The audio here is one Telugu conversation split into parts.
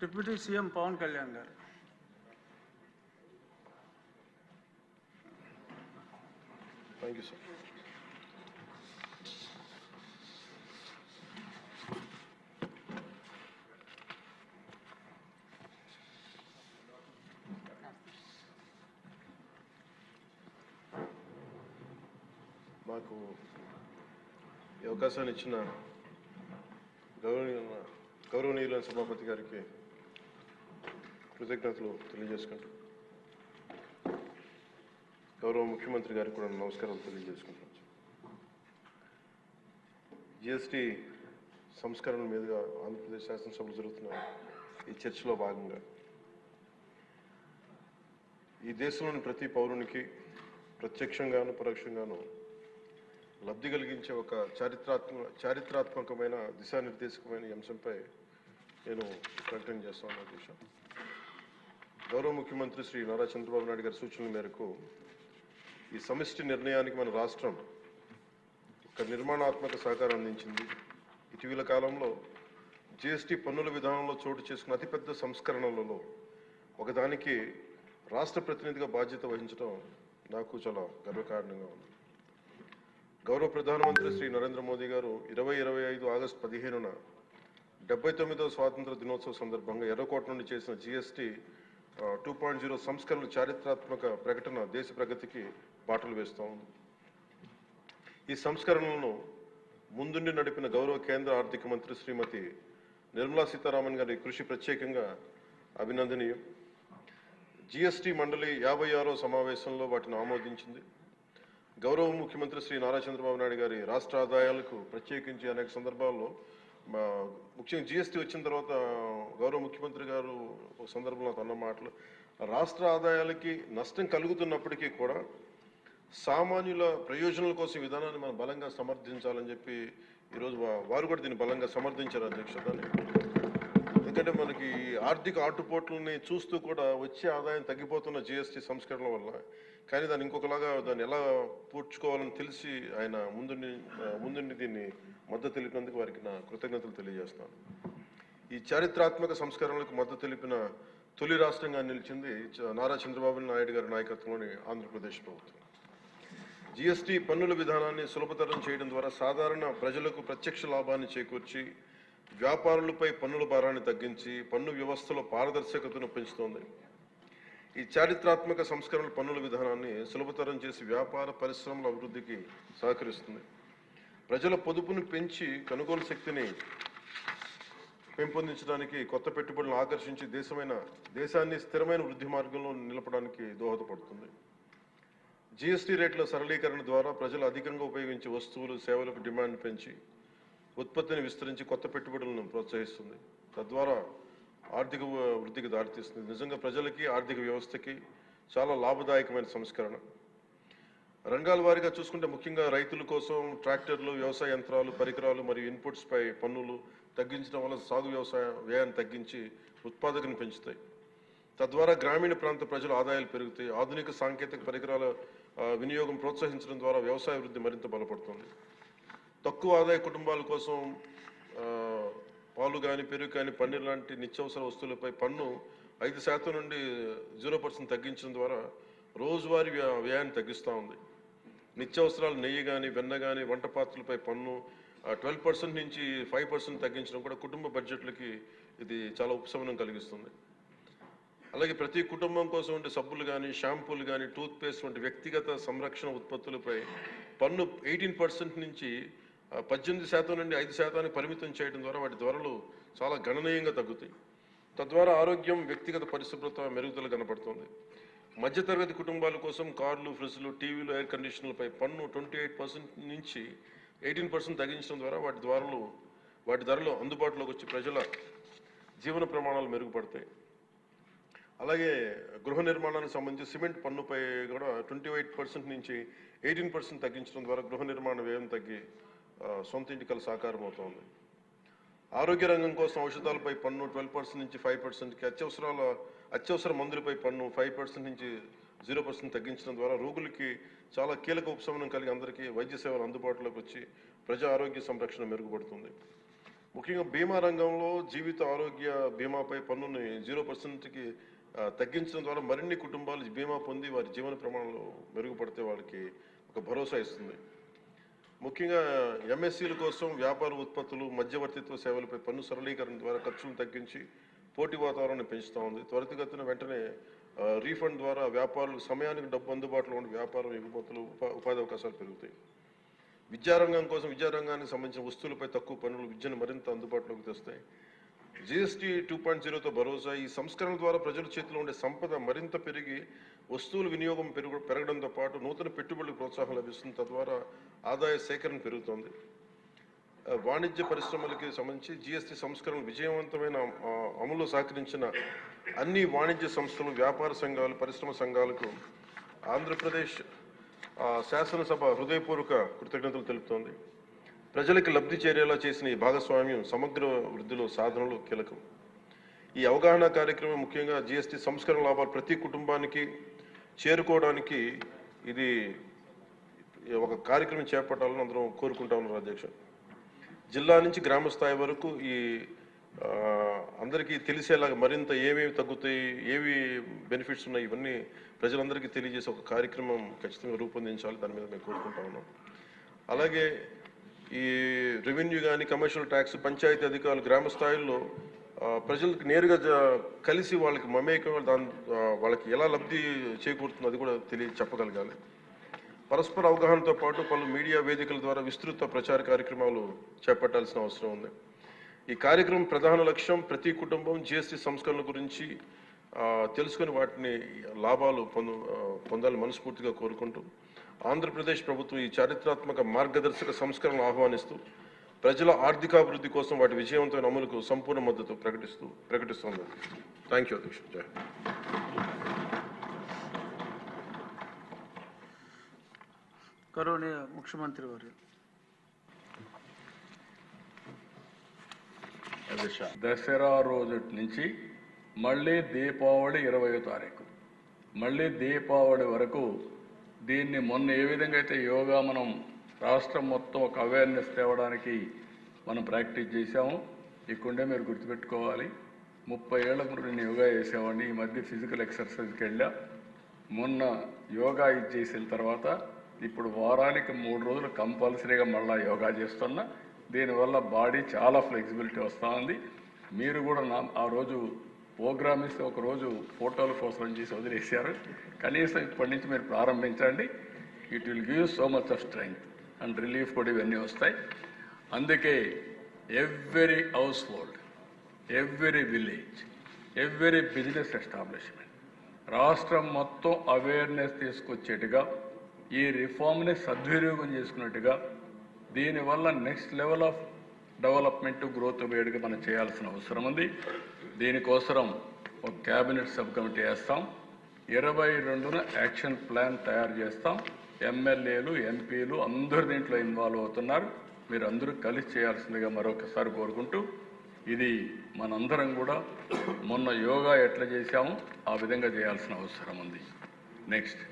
డిప్యూటీ సీఎం పవన్ కళ్యాణ్ గారు. Thank you sir. మాకు ఈ అవకాశాన్ని ఇచ్చిన గౌరవనీయుల సభాపతి గారికి కృతజ్ఞతలు తెలియజేసుకుంటూ, గౌరవ ముఖ్యమంత్రి గారికి కూడా నమస్కారాలు తెలియజేసుకుంటున్నాను. జిఎస్టీ సంస్కరణ మీదుగా ఆంధ్రప్రదేశ్ శాసనసభలో జరుగుతున్న ఈ చర్చలో భాగంగా ఈ దేశంలోని ప్రతి పౌరునికి ప్రత్యక్షంగాను పరోక్షంగాను లబ్ధి కలిగించే ఒక చారిత్రాత్మకమైన దిశానిర్దేశకమైన అంశంపై నేను ప్రకటన చేస్తాను. అధ్యక్ష, గౌరవ ముఖ్యమంత్రి శ్రీ నారా చంద్రబాబు నాయుడు గారి సూచనల మేరకు ఈ సమిష్టి నిర్ణయానికి మన రాష్ట్రం ఒక నిర్మాణాత్మక సహకారం అందించింది. ఇటీవల కాలంలో జిఎస్టీ పన్నుల విధానంలో చోటు చేసుకున్న అతిపెద్ద సంస్కరణలలో ఒకదానికి రాష్ట్ర ప్రతినిధిగా బాధ్యత వహించడం నాకు చాలా గర్వకారణంగా ఉంది. గౌరవ ప్రధానమంత్రి శ్రీ నరేంద్ర మోదీ గారు 2025 ఆగస్టు 15న 79వ స్వాతంత్ర దినోత్సవ సందర్భంగా ఎర్రకోట నుండి చేసిన జిఎస్టీ 2.0 సంస్కరణలు చారిత్రాత్మక ప్రకటన దేశ ప్రగతికి బాటలు వేస్తూ ఉంది. ఈ సంస్కరణలను ముందుండి నడిపిన గౌరవ కేంద్ర ఆర్థిక మంత్రి శ్రీమతి నిర్మలా సీతారామన్ గారి కృషి ప్రత్యేకంగా అభినందనీయం. జిఎస్టీ మండలి 56వ సమావేశంలో వాటిని ఆమోదించింది. గౌరవ ముఖ్యమంత్రి శ్రీ నారా చంద్రబాబు నాయుడు గారి రాష్ట్ర ఆదాయాలకు ప్రత్యేకించి అనేక సందర్భాల్లో ముఖ్యంగా జిఎస్టీ వచ్చిన తర్వాత గౌరవ ముఖ్యమంత్రి గారు ఒక సందర్భంలో అన్న మాటలు, రాష్ట్ర ఆదాయాలకి నష్టం కలుగుతున్నప్పటికీ కూడా సామాన్యుల ప్రయోజనాల కోసం విధానాన్ని మనం బలంగా సమర్థించాలని చెప్పి ఈరోజు వారు కూడా దీన్ని బలంగా సమర్థించారు. అధ్యక్షతని, ఎందుకంటే మనకి ఆర్థిక ఆటుపోట్లని చూస్తూ కూడా వచ్చే ఆదాయం తగ్గిపోతున్న జిఎస్టీ సంస్కరణల వల్ల, కానీ దాన్ని ఇంకొకలాగా దాన్ని ఎలా పూడ్చుకోవాలని తెలిసి ఆయన ముందుండి దీన్ని మద్దతు తెలిపినందుకు వారికి నా కృతజ్ఞతలు తెలియజేస్తున్నాను. ఈ చారిత్రాత్మక సంస్కరణలకు మద్దతు తెలిపిన తొలి రాష్ట్రంగా నిలిచింది నారా చంద్రబాబు నాయుడు గారి నాయకత్వంలోని ఆంధ్రప్రదేశ్ ప్రభుత్వం. జిఎస్టీ పన్నుల విధానాన్ని సులభతరం చేయడం ద్వారా సాధారణ ప్రజలకు ప్రత్యక్ష లాభాన్ని చేకూర్చి వ్యాపారులపై పన్నుల భారాన్ని తగ్గించి పన్ను వ్యవస్థలో పారదర్శకతను పెంచుతోంది. ఈ చారిత్రాత్మక సంస్కరణల పన్నుల విధానాన్ని సులభతరం చేసి వ్యాపార పరిశ్రమల అభివృద్ధికి సహకరిస్తుంది. ప్రజల పొదుపును పెంచి కొనుగోలు శక్తిని పెంపొందించడానికి, కొత్త పెట్టుబడులను ఆకర్షించి దేశాన్ని స్థిరమైన వృద్ధి మార్గంలో నిలపడానికి దోహదపడుతుంది. జిఎస్టీ రేట్ల సరళీకరణ ద్వారా ప్రజలు అధికంగా ఉపయోగించే వస్తువులు సేవలకు డిమాండ్ పెంచి ఉత్పత్తిని విస్తరించి కొత్త పెట్టుబడులను ప్రోత్సహిస్తుంది. తద్వారా ఆర్థిక వృద్ధికి దారితీస్తుంది. నిజంగా ప్రజలకి ఆర్థిక వ్యవస్థకి చాలా లాభదాయకమైన సంస్కరణ. రంగాల వారీగా చూసుకుంటే ముఖ్యంగా రైతుల కోసం ట్రాక్టర్లు, వ్యవసాయ యంత్రాలు, పరికరాలు మరియు ఇన్పుట్స్పై పన్నులు తగ్గించడం వల్ల సాగు వ్యవసాయ వ్యయాన్ని తగ్గించి ఉత్పాదకను పెంచుతాయి. తద్వారా గ్రామీణ ప్రాంత ప్రజల ఆదాయాలు పెరుగుతాయి. ఆధునిక సాంకేతిక పరికరాల వినియోగం ప్రోత్సహించడం ద్వారా వ్యవసాయ వృద్ధి మరింత బలపడుతుంది. తక్కువ ఆదాయ కుటుంబాల కోసం పాలు కానీ, పెరుగు కానీ, పన్నీర్ లాంటి నిత్యావసర వస్తువులపై పన్ను 5% నుండి 0% తగ్గించడం ద్వారా రోజువారీ వ్యయాన్ని తగ్గిస్తూ ఉంది. నిత్యావసరాలు నెయ్యి కానీ, వెన్న కానీ, వంట పాత్రలపై పన్ను 12% నుంచి 5% తగ్గించడం కూడా కుటుంబ బడ్జెట్లకి ఇది చాలా ఉపశమనం కలిగిస్తుంది. అలాగే ప్రతి కుటుంబం కోసం ఉండే సబ్బులు కానీ, షాంపూలు కానీ, టూత్పేస్ట్ వంటి వ్యక్తిగత సంరక్షణ ఉత్పత్తులపై పన్ను 18% నుంచి 18% నుండి 5% పరిమితం చేయడం ద్వారా వాటి ధరలు చాలా గణనీయంగా తగ్గుతాయి. తద్వారా ఆరోగ్యం, వ్యక్తిగత పరిశుభ్రత మెరుగుదల కనపడుతుంది. మధ్యతరగతి కుటుంబాల కోసం కార్లు, ఫ్రిడ్జ్లు, టీవీలు, ఎయిర్ కండిషనర్లపై పన్ను 28% నుంచి 18% తగ్గించడం ద్వారా వాటి ధరలు అందుబాటులోకి వచ్చి ప్రజల జీవన ప్రమాణాలు మెరుగుపడతాయి. అలాగే గృహ నిర్మాణానికి సంబంధించి సిమెంట్ పన్నుపై కూడా 28% నుంచి 18% తగ్గించడం ద్వారా గృహ నిర్మాణ వ్యయం తగ్గి సొంత ఇంటికల సాకారం అవుతోంది. ఆరోగ్య రంగం కోసం ఔషధాలపై పన్ను 12% నుంచి 5%కి, అత్యవసర మందులపై పన్ను 5% నుంచి 0% తగ్గించడం ద్వారా రోగులకి చాలా కీలక ఉపశమనం కలిగి అందరికీ వైద్య సేవలు అందుబాటులోకి వచ్చి ప్రజా ఆరోగ్య సంరక్షణ మెరుగుపడుతుంది. ముఖ్యంగా బీమా రంగంలో జీవిత ఆరోగ్య బీమాపై పన్నుని 0%కి తగ్గించడం ద్వారా మరిన్ని కుటుంబాలు బీమా పొంది వారి జీవన ప్రమాణాలు మెరుగుపడితే వాళ్ళకి ఒక భరోసా ఇస్తుంది. ముఖ్యంగా ఎంఎస్సీల కోసం వ్యాపార ఉత్పత్తులు, మధ్యవర్తిత్వ సేవలపై పన్ను సరళీకరణ ద్వారా ఖర్చులను తగ్గించి పోటీ వాతావరణాన్ని పెంచుతూ ఉంది. త్వరితగతిన వెంటనే రీఫండ్ ద్వారా వ్యాపారులకు సమయానికి డబ్బు అందుబాటులో ఉండే వ్యాపారం ఎగుమతులు, ఉపాధి అవకాశాలు పెరుగుతాయి. విద్యారంగానికి సంబంధించిన వస్తువులపై తక్కువ పన్నులు విద్యను మరింత అందుబాటులోకి తెస్తాయి. జీఎస్టీ 2.0తో భరోసా. ఈ సంస్కరణ ద్వారా ప్రజల చేతిలో ఉండే సంపద మరింత పెరిగి వస్తువుల వినియోగం పెరగడంతో పాటు నూతన పెట్టుబడులకు ప్రోత్సాహం లభిస్తుంది. తద్వారా ఆదాయ సేకరణ పెరుగుతోంది. వాణిజ్య పరిశ్రమలకి సంబంధించి జీఎస్టీ సంస్కరణ విజయవంతమైన అమలు సహకరించిన అన్ని వాణిజ్య సంస్థలు, వ్యాపార సంఘాలు, పరిశ్రమ సంఘాలకు ఆంధ్రప్రదేశ్ శాసనసభ హృదయపూర్వక కృతజ్ఞతలు తెలుపుతోంది. ప్రజలకు లబ్ధి చేరేలా చేసిన ఈ భాగస్వామ్యం సమగ్ర వృద్ధిలో సాధనలో కీలకం. ఈ అవగాహన కార్యక్రమం ముఖ్యంగా జీఎస్టీ సంస్కరణ లాభాలు ప్రతి కుటుంబానికి చేరుకోవడానికి ఇది ఒక కార్యక్రమం చేపట్టాలని అందరం కోరుకుంటా ఉన్నారు అధ్యక్ష. జిల్లా నుంచి గ్రామ స్థాయి వరకు ఈ అందరికీ తెలిసేలాగా మరింత ఏమేమి తగ్గుతాయి, ఏవి బెనిఫిట్స్ ఉన్నాయి, ఇవన్నీ ప్రజలందరికీ తెలియజేసే ఒక కార్యక్రమం ఖచ్చితంగా రూపొందించాలి. దాని మీద మేము కోరుకుంటా ఉన్నాం. అలాగే ఈ రెవెన్యూ కానీ, కమర్షియల్ ట్యాక్స్, పంచాయతీ అధికారులు గ్రామ స్థాయిల్లో ప్రజలకు నేరుగా కలిసి వాళ్ళకి మమేకం వాళ్ళకి ఎలా లబ్ధి చేకూరుతుందో అది కూడా చెప్పగలగాలి. పరస్పర అవగాహనతో పాటు పలు మీడియా వేదికల ద్వారా విస్తృత ప్రచార కార్యక్రమాలు చేపట్టాల్సిన అవసరం ఉంది. ఈ కార్యక్రమం ప్రధాన లక్ష్యం ప్రతి కుటుంబం జీఎస్టీ సంస్కరణ గురించి తెలుసుకుని వాటిని లాభాలు పొందాలని మనస్ఫూర్తిగా కోరుకుంటూ ఆంధ్రప్రదేశ్ ప్రభుత్వం ఈ చారిత్రాత్మక మార్గదర్శక సంస్కరణను ఆహ్వానిస్తూ ప్రజల ఆర్థికాభివృద్ధి కోసం వాటి విజయవంతమైన అమలుకు సంపూర్ణ మద్దతు ప్రకటిస్తోంది. థ్యాంక్ యూ అధ్యక్ష. జై. గౌరవనీయ ముఖ్యమంత్రి వారు. దసరా రోజు నుంచి మళ్ళీ దీపావళి 20వ తారీఖు, మళ్ళీ దీపావళి వరకు దీన్ని మొన్న ఏ విధంగా అయితే యోగా మనం రాష్ట్రం మొత్తం ఒక అవేర్నెస్ తేవడానికి మనం ప్రాక్టీస్ చేశాము. ఇక్కడే మీరు గుర్తుపెట్టుకోవాలి, 30 ఏళ్ల ముందు నేను యోగా చేసేవాడిని. ఈ మధ్య ఫిజికల్ ఎక్సర్సైజ్కి వెళ్ళా. మొన్న యోగా ఇది చేసిన తర్వాత ఇప్పుడు వారానికి 3 రోజులు కంపల్సరీగా మళ్ళీ యోగా చేస్తున్నా. దీనివల్ల బాడీ చాలా ఫ్లెక్సిబిలిటీ వస్తూ ఉంది. మీరు కూడా ఆ రోజు ప్రోగ్రామ్ ఇస్తే ఒకరోజు ఫోటోల కోసం చేసి వదిలేశారు. కనీసం ఇప్పటి నుంచి మీరు ప్రారంభించండి. It will give so much of strength and relief కూడా ఇవన్నీ వస్తాయి. అందుకే every house hold, every village, every business establishment రాష్ట్రం మొత్తం అవేర్నెస్ తీసుకొచ్చేట్టుగా ఈ రిఫార్మ్ని సద్వినియోగం చేసుకున్నట్టుగా దీనివల్ల next level of development growth వేడిగా మనం చేయాల్సిన అవసరం ఉంది. దీనికోసం ఒక క్యాబినెట్ సబ్ కమిటీ వేస్తాం. 22న యాక్షన్ ప్లాన్ తయారు చేస్తాం. ఎమ్మెల్యేలు, ఎంపీలు అందరూ దీంట్లో ఇన్వాల్వ్ అవుతున్నారు. మీరు అందరూ కలిసి చేయాల్సిందిగా మరొకసారి కోరుకుంటూ, ఇది మనందరం కూడా మొన్న యోగా ఎట్లా చేశామో ఆ విధంగా చేయాల్సిన అవసరం ఉంది. Next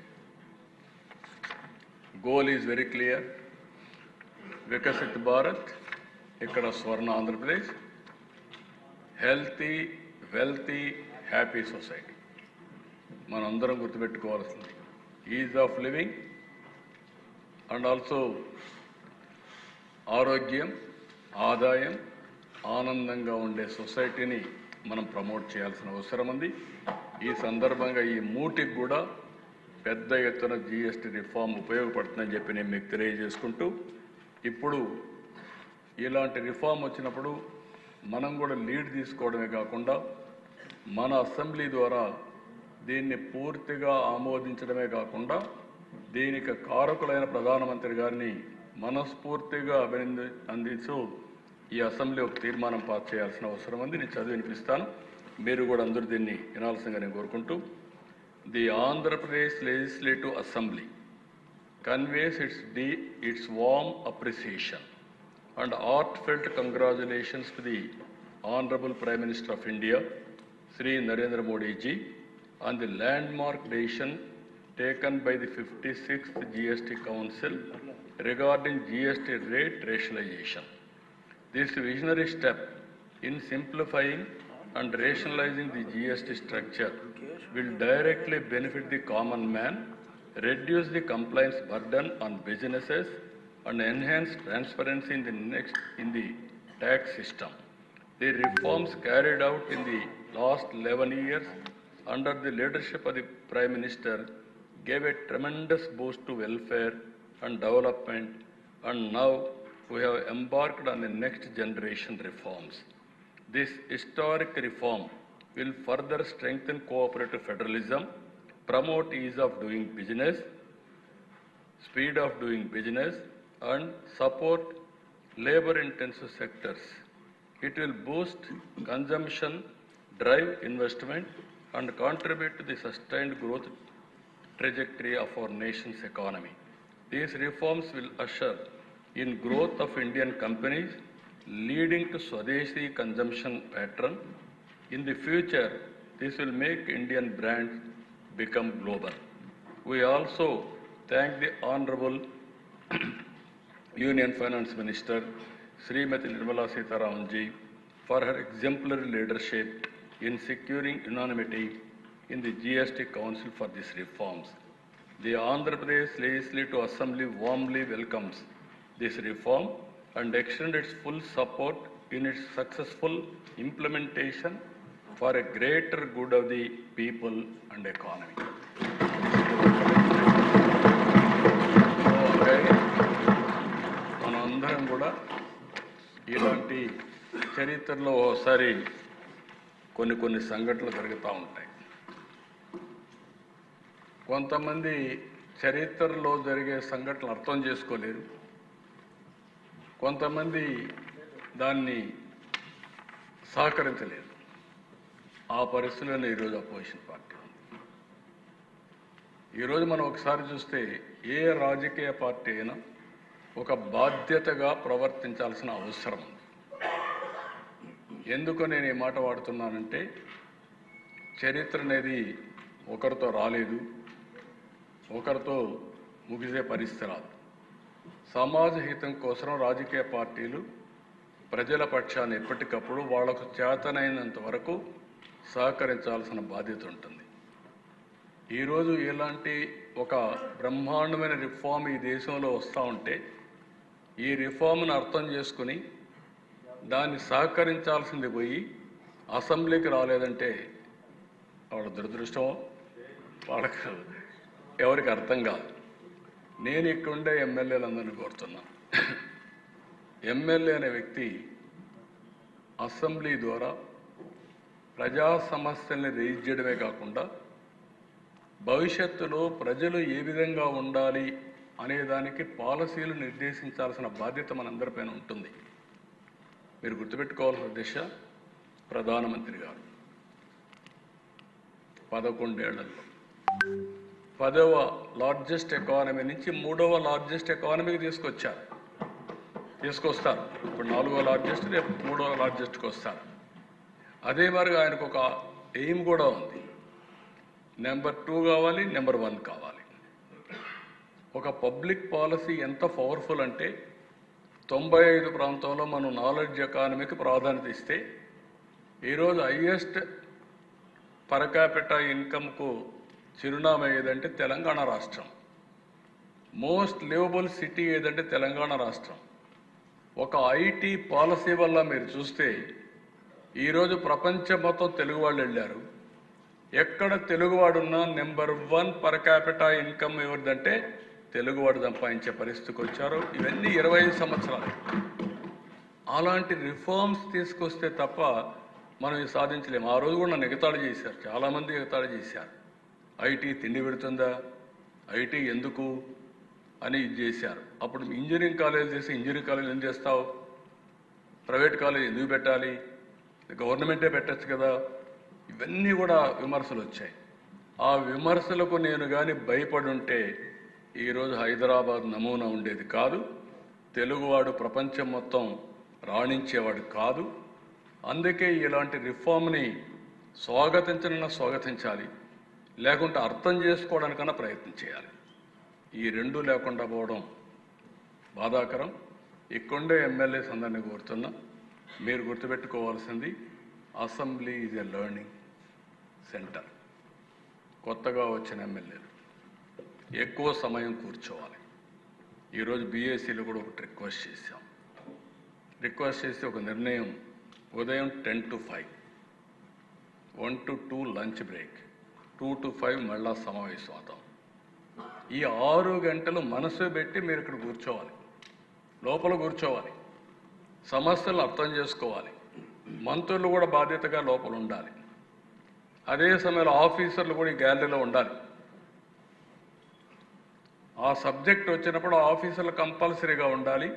goal is very clear. Viksit Bharat, ఇక్కడ స్వర్ణ Andhra Pradesh, healthy, wealthy, happy society మనందరం గుర్తుపెట్టుకోవాల్సింది. Is of living and also ఆరోగ్యం, ఆదాయం, ఆనందంగా ఉండే సొసైటీని మనం ప్రమోట్ చేయాల్సిన అవసరం ఉంది. ఈ సందర్భంగా ఈ మూటికి కూడా పెద్ద ఎత్తున జీఎస్టీ రిఫార్మ్ ఉపయోగపడుతుందని చెప్పి నేను మీకు తెలియజేసుకుంటూ, ఇప్పుడు ఇలాంటి రిఫార్మ్ వచ్చినప్పుడు మనం కూడా లీడ్ తీసుకోవడమే కాకుండా మన అసెంబ్లీ ద్వారా దీన్ని పూర్తిగా ఆమోదించడమే కాకుండా దీనికి కారకులైన ప్రధానమంత్రి గారిని మనస్ఫూర్తిగా అందిస్తూ ఈ అసెంబ్లీ ఒక తీర్మానం పాస్ చేయాల్సిన అవసరం ఉంది. నేను చదివి వినిపిస్తాను, మీరు కూడా అందరూ దీన్ని వినాల్సిందిగా నేను కోరుకుంటూ, the Andhra Pradesh legislative assembly conveys its warm appreciation and heartfelt congratulations to the Honorable Prime Minister of India, Sri Narendra Modi ji, on the landmark decision taken by the 56th GST Council regarding GST rate rationalization. This visionary step in simplifying and rationalizing the GST structure will directly benefit the common man, reduce the compliance burden on businesses, and enhance transparency in the tax system. The reforms carried out in the last 11 years under the leadership of the Prime Minister gave a tremendous boost to welfare and development, and now we have embarked on the next generation reforms. This historic reform will further strengthen cooperative federalism, promote ease of doing business, speed of doing business, and support labor-intensive sectors. It will boost consumption, drive investment, and contribute to the sustained growth trajectory of our nation's economy. These reforms will usher in growth of Indian companies, leading to Swadeshi consumption pattern. In the future, this will make Indian brands become global. We also thank the Honorable Union Finance Minister, Srimati Nirmala Sitharaman ji, for her exemplary leadership in securing unanimity in the GST Council for these reforms. The Andhra Pradesh Legislative Assembly warmly welcomes this reform and extends its full support in its successful implementation for a greater good of the people and economy. మనందరం కూడా ఇలాంటి చరిత్రలో ఒకసారి కొన్ని సంఘటనలు జరుగుతూ ఉంటాయి. కొంతమంది చరిత్రలో జరిగే సంఘటనలు అర్థం చేసుకోలేరు, కొంతమంది దాన్ని సహకరించలేరు. ఆ పరిస్థితుల్లో ఈరోజు అపోజిషన్ పార్టీ ఉంది. ఈరోజు మనం ఒకసారి చూస్తే ఏ రాజకీయ పార్టీ అయినా ఒక బాధ్యతగా ప్రవర్తించాల్సిన అవసరం ఉంది. ఎందుకు నేను ఈ మాట వాడుతున్నానంటే, చరిత్ర అనేది ఒకరితో రాలేదు, ఒకరితో ముగిసే పరిస్థితి రాదు. సమాజ హితం కోసం రాజకీయ పార్టీలు ప్రజల పక్షాన్ని ఎప్పటికప్పుడు వాళ్లకు చేతనైనంత వరకు సహకరించాల్సిన బాధ్యత ఉంటుంది. ఈరోజు ఇలాంటి ఒక బ్రహ్మాండమైన రిఫార్మ్ ఈ దేశంలో వస్తూ ఉంటే, ఈ రిఫార్మ్ను అర్థం చేసుకుని దాన్ని సహకరించాల్సింది పోయి అసెంబ్లీకి రాలేదంటే వాళ్ళ దురదృష్టం, వాళ్ళకి ఎవరికి అర్థం కాదు. నేను ఇక్కడుండే ఎమ్మెల్యేలందరినీ కోరుతున్నా, ఎమ్మెల్యే అనే వ్యక్తి అసెంబ్లీ ద్వారా ప్రజా సమస్యల్ని రేజ్ చేయడమే కాకుండా భవిష్యత్తులో ప్రజలు ఏ విధంగా ఉండాలి అనేదానికి పాలసీలు నిర్దేశించాల్సిన బాధ్యత మనందరిపైన ఉంటుంది. మీరు గుర్తుపెట్టుకోవాల్సిన దిశ, ప్రధానమంత్రి గారు 11 ఏళ్లలో 10వ లార్జెస్ట్ ఎకానమీ నుంచి 3వ లార్జెస్ట్ ఎకానమీకి తీసుకొస్తారు. ఇప్పుడు 4వ లార్జెస్ట్, రేపు 3వ లార్జెస్ట్కి వస్తారు. అదే మరి ఆయనకు ఒక ఎయిమ్ కూడా ఉంది, నెంబర్ 2 కావాలి, నెంబర్ 1 కావాలి. ఒక పబ్లిక్ పాలసీ ఎంత పవర్ఫుల్ అంటే 95 ప్రాంతంలో మనం నాలెడ్జ్ ఎకానమీకి ప్రాధాన్యత ఇస్తే, ఈరోజు హైయెస్ట్ పర్ క్యాపిటా ఇన్కమ్కు చిరునామా ఏదంటే తెలంగాణ రాష్ట్రం. మోస్ట్ లివబుల్ సిటీ ఏదంటే తెలంగాణ రాష్ట్రం. ఒక ఐటీ పాలసీ వల్ల మీరు చూస్తే ఈరోజు ప్రపంచం మొత్తం తెలుగు వాళ్ళు వెళ్ళారు. ఎక్కడ తెలుగువాడున్నా నెంబర్ 1 పర్ క్యాపిటా ఇన్కమ్ ఎవరిదంటే తెలుగువాడు సంపాదించే పరిస్థితికి వచ్చారు. ఇవన్నీ 25 సంవత్సరాలు. అలాంటి రిఫార్మ్స్ తీసుకొస్తే తప్ప మనం ఇది సాధించలేము. ఆ రోజు కూడా నన్ను ఎగతాళి చేశారు, చాలామంది ఎగతాళి చేశారు. ఐటీ తిండి పెడుతుందా, ఐటీ ఎందుకు అని ఇది చేశారు. అప్పుడు ఇంజనీరింగ్ కాలేజ్ చేసి ఇంజనీరింగ్ కాలేజ్ ఏం చేస్తావు, ప్రైవేట్ కాలేజ్ ఎందుకు పెట్టాలి, గవర్నమెంటే పెట్టచ్చు కదా, ఇవన్నీ కూడా విమర్శలు వచ్చాయి. ఆ విమర్శలకు నేను కానీ భయపడి ఉంటే ఈరోజు హైదరాబాద్ నమూనా ఉండేది కాదు, తెలుగువాడు ప్రపంచం మొత్తం రాణించేవాడు కాదు. అందుకే ఇలాంటి రిఫార్మ్ని స్వాగతించాలి, లేకుంటే అర్థం చేసుకోవడానికన్నా ప్రయత్నం చేయాలి. ఈ రెండూ లేకుండా పోవడం బాధాకరం. ఇక్కడుండే ఎమ్మెల్యేస్ అందరినీ కోరుతున్నా, మీరు గుర్తుపెట్టుకోవాల్సింది assembly is a learning centre. కొత్తగా వచ్చిన ఎమ్మెల్యేలు ఎక్కువ సమయం కూర్చోవాలి. ఈరోజు బీఏసీలో కూడా ఒకటి రిక్వెస్ట్ చేసి ఒక నిర్ణయం, ఉదయం 10 to 5, 1 to 2 lunch break, 2 to 5 మళ్ళా సమావేశం అవుతాం. ఈ 6 గంటలు మనసు పెట్టి మీరు ఇక్కడ కూర్చోవాలి, లోపల కూర్చోవాలి, సమస్యలను అర్థం చేసుకోవాలి. మంత్రులు కూడా బాధ్యతగా లోపల ఉండాలి. అదే సమయంలో ఆఫీసర్లు కూడా ఈ గ్యాలరీలో ఉండాలి. ఆ సబ్జెక్ట్ వచ్చినప్పుడు ఆఫీసర్లు కంపల్సరీగా ఉండాలి.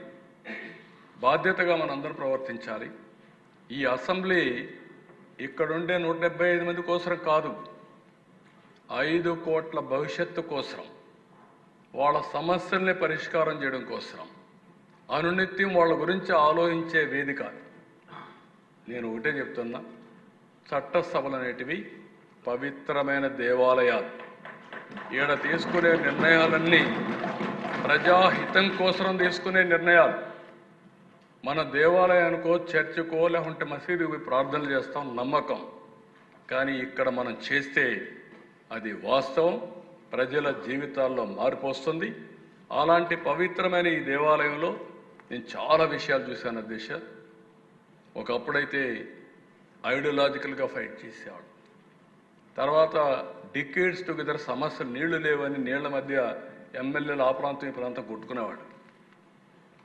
బాధ్యతగా మనందరం ప్రవర్తించాలి. ఈ అసెంబ్లీ ఇక్కడుండే 175 మంది కోసం కాదు, 5 కోట్ల భవిష్యత్తు కోసం, వాళ్ళ సమస్యల్ని పరిష్కారం చేయడం కోసం, అనునిత్యం వాళ్ళ గురించి ఆలోచించే వేదిక. నేను ఒకటే చెప్తున్నా, చట్టసభలు అనేటివి పవిత్రమైన దేవాలయాలు. ఈడ తీసుకునే నిర్ణయాలన్నీ ప్రజాహితం కోసం తీసుకునే నిర్ణయాలు. మన దేవాలయానికో, చర్చికో, లేకుంటే మసీదుకి ప్రార్థనలు చేస్తాం, నమ్మకం. కానీ ఇక్కడ మనం చేస్తే అది వాస్తవం, ప్రజల జీవితాల్లో మార్పు వస్తుంది. అలాంటి పవిత్రమైన ఈ దేవాలయంలో నేను చాలా విషయాలు చూశాను అధ్యక్ష. ఒకప్పుడైతే ఐడియాలజికల్గా ఫైట్ చేసేవాడు, తర్వాత డికేడ్స్ టుగెదర్ సమస్యలు, నీళ్లు లేవని నీళ్ల మధ్య ఎమ్మెల్యేలు ఆ ప్రాంతం ఈ ప్రాంతం కొట్టుకునేవాడు.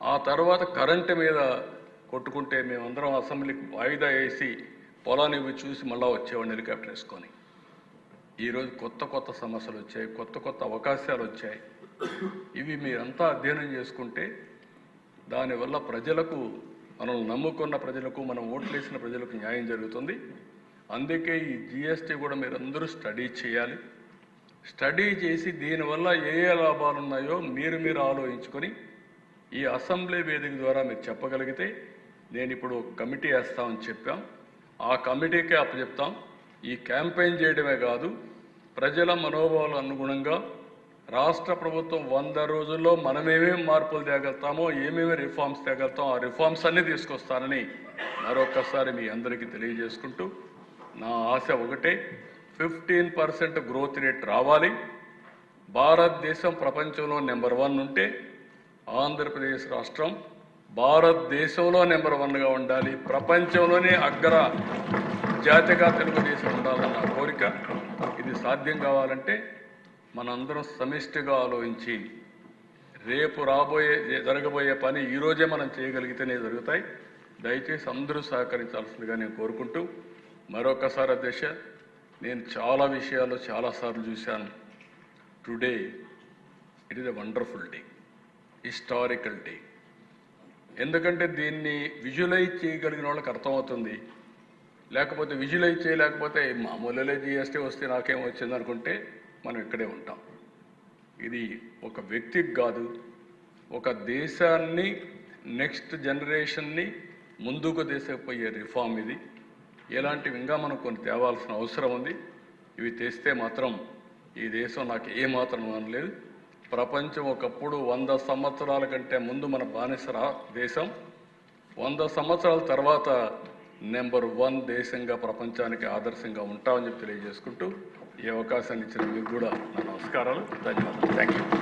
ఆ తర్వాత కరెంటు మీద కొట్టుకుంటే మేమందరం అసెంబ్లీకి వాయిదా వేసి పొలాన్ని చూసి మళ్ళా వచ్చేవాడిని హెలికాప్టర్ వేసుకొని. ఈరోజు కొత్త సమస్యలు వచ్చాయి, కొత్త అవకాశాలు వచ్చాయి. ఇవి మీరంతా అధ్యయనం చేసుకుంటే దానివల్ల ప్రజలకు, మనం నమ్ముకున్న ప్రజలకు, మనం ఓట్లేసిన ప్రజలకు న్యాయం జరుగుతుంది. అందుకే ఈ జిఎస్టీ కూడా మీరందరూ స్టడీ చేయాలి. స్టడీ చేసి దీనివల్ల ఏ లాభాలు ఉన్నాయో మీరు ఆలోచించుకొని ఈ అసెంబ్లీ వేదిక ద్వారా మీరు చెప్పగలిగితే, నేను ఇప్పుడు కమిటీ వేస్తామని చెప్పాం, ఆ కమిటీకే అప్పచెప్తాం. ఈ క్యాంపెయిన్ చేయడమే కాదు, ప్రజల మనోభావాలు అనుగుణంగా రాష్ట్ర ప్రభుత్వం 100 రోజుల్లో మనమేమేమి మార్పులు తేగలుగుతామో, ఏమేమి రిఫార్మ్స్ తేగలుగుతామో ఆ రిఫార్మ్స్ అన్నీ తీసుకొస్తానని మరొకసారి మీ అందరికీ తెలియజేసుకుంటూ, నా ఆశ ఒకటే, 15% గ్రోత్ రేట్ రావాలి. భారతదేశం ప్రపంచంలో నెంబర్ 1 ఉంటే ఆంధ్రప్రదేశ్ రాష్ట్రం భారతదేశంలో నెంబర్ 1గా ఉండాలి, ప్రపంచంలోనే అగ్ర జాతిగా తెలుగుదేశం ఉండాలన్న కోరిక. ఇది సాధ్యం కావాలంటే మనందరం సమిష్టిగా ఆలోచించి, రేపు జరగబోయే పని ఈరోజే మనం చేయగలిగితేనే జరుగుతాయి. దయచేసి అందరూ సహకరించాల్సిందిగా నేను కోరుకుంటూ, మరొకసారి అధ్యక్ష, నేను చాలా విషయాలు చాలాసార్లు చూశాను. Today it is a wonderful day, historical day. ఎందుకంటే దీన్ని విజువలైజ్ చేయగలిగిన వాళ్ళకి అర్థమవుతుంది. లేకపోతే విజువలైజ్ చేయలేకపోతే మామూలుగా జిఎస్టీ వస్తే నాకేం వచ్చింది అనుకుంటే మనం ఇక్కడే ఉంటాం. ఇది ఒక వ్యక్తికి కాదు, ఒక దేశాన్ని, నెక్స్ట్ జనరేషన్ని ముందుకు తీసుకుపోయే రిఫార్మ్ ఇది. ఇలాంటివి ఇంకా మనం కొన్ని తేవాల్సిన అవసరం ఉంది. ఇవి తెస్తే మాత్రం ఈ దేశం నాకు ఏమాత్రం అనలేదు. ప్రపంచం ఒకప్పుడు 100 సంవత్సరాల కంటే ముందు మన బానిస దేశం, 100 సంవత్సరాల తర్వాత నెంబర్ 1 దేశంగా ప్రపంచానికి ఆదర్శంగా ఉంటామని చెప్పి తెలియజేసుకుంటూ, ఈ అవకాశాన్ని ఇచ్చిన మీకు కూడా నా నమస్కారాలు, ధన్యవాదాలు. Thank you.